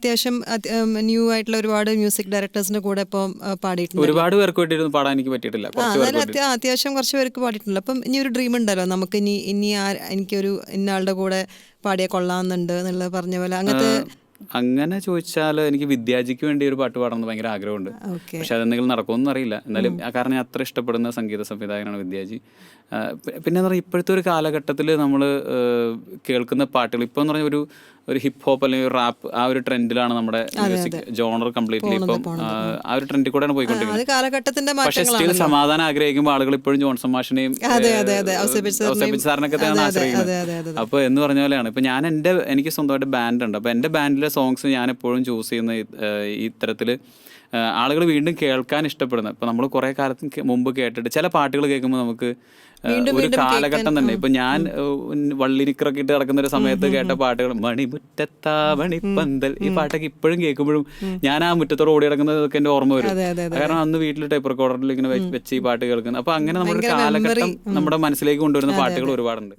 അത്യാവശ്യം ന്യൂ ആയിട്ടുള്ള ഒരുപാട് മ്യൂസിക് ഡയറക്ടേഴ്സിന്റെ കൂടെ ഇപ്പം പാടിയിട്ടുണ്ട്. ഒരുപാട് പേർക്ക് വേണ്ടിയിരുന്നു പാടാൻ എനിക്ക് പറ്റിയിട്ടില്ല. അത്യാവശ്യം കുറച്ച് പേർക്ക് പാടിയിട്ടുണ്ട്. അപ്പം ഇനി ഒരു ഡ്രീം ഉണ്ടല്ലോ നമുക്ക്, ഇനി എനിക്കൊരു ഇന്നയാളുടെ കൂടെ പാടിയാൽ കൊള്ളാമെന്നുണ്ട് എന്നുള്ളത് പറഞ്ഞ പോലെ അങ്ങനത്തെ. അങ്ങനെ ചോദിച്ചാൽ എനിക്ക് വിദ്യാജിക്ക് വേണ്ടി ഒരു പാട്ട് പാടണമെന്ന് ഭയങ്കര ആഗ്രഹമുണ്ട്. പക്ഷെ അതെന്തെങ്കിലും നടക്കുമെന്നും അറിയില്ല. എന്നാലും കാരണം ഞാൻ അത്ര ഇഷ്ടപ്പെടുന്ന സംഗീത സംവിധായകനാണ് വിദ്യാജി. പിന്നെ എന്താ പറയുക, ഇപ്പോഴത്തെ ഒരു കാലഘട്ടത്തിൽ നമ്മൾ കേൾക്കുന്ന പാട്ടുകൾ ഇപ്പോൾ എന്ന് പറഞ്ഞാൽ ഒരു ഹിപ്പ് ഹോപ്പ് അല്ലെങ്കിൽ ഒരു റാപ്പ് ആ ഒരു ട്രെൻഡിലാണ് നമ്മുടെ മ്യൂസിക് ജോണർ കംപ്ലീറ്റ്ലി ഇപ്പം ആ ഒരു ട്രെൻഡിൽ കൂടെയാണ് പോയിക്കൊണ്ടിരിക്കുന്നത്. പക്ഷെ സ്റ്റിൽ സമാധാനം ആഗ്രഹിക്കുമ്പോൾ ആളുകൾ ഇപ്പോഴും ജോൺസൺ മാഷിനെയും സാറിനൊക്കെ തന്നെയാണ് ആശ്രയിക്കുന്നത്. അപ്പോൾ എന്ന് പറഞ്ഞ പോലെയാണ് ഇപ്പം എനിക്ക് സ്വന്തമായിട്ട് ബാൻഡ് ഉണ്ട്. അപ്പോൾ എൻ്റെ ബാൻഡിലെ സോങ്സ് ഞാൻ എപ്പോഴും ചൂസ് ചെയ്യുന്ന ഈ ഇത്തരത്തിൽ ആളുകൾ വീണ്ടും കേൾക്കാൻ ഇഷ്ടപ്പെടുന്നത്. ഇപ്പം നമ്മൾ കുറേ കാലത്തിന് മുമ്പ് കേട്ടിട്ട് ചില പാട്ടുകൾ കേൾക്കുമ്പോൾ നമുക്ക് ഒരു കാലഘട്ടം തന്നെ, ഇപ്പൊ ഞാൻ വള്ളിനിക്കറൊക്കെ ഇട്ട് കിടക്കുന്ന ഒരു സമയത്ത് കേട്ട പാട്ടുകൾ, മണിമുറ്റത്താ മണിപ്പന്തൽ, ഈ പാട്ടൊക്കെ ഇപ്പോഴും കേൾക്കുമ്പോഴും ഞാൻ ആ മുറ്റത്തോട് ഓടി കിടക്കുന്നതൊക്കെ എന്റെ ഓർമ്മ വരും. കാരണം അന്ന് വീട്ടിൽ ടൈപ്പ് റെക്കോർഡറിൽ ഇങ്ങനെ വെച്ച് ഈ പാട്ട് കേൾക്കുന്നത്. അപ്പൊ അങ്ങനെ നമ്മുടെ കാലഘട്ടം നമ്മുടെ മനസ്സിലേക്ക് കൊണ്ടുവരുന്ന പാട്ടുകൾ ഒരുപാടുണ്ട്.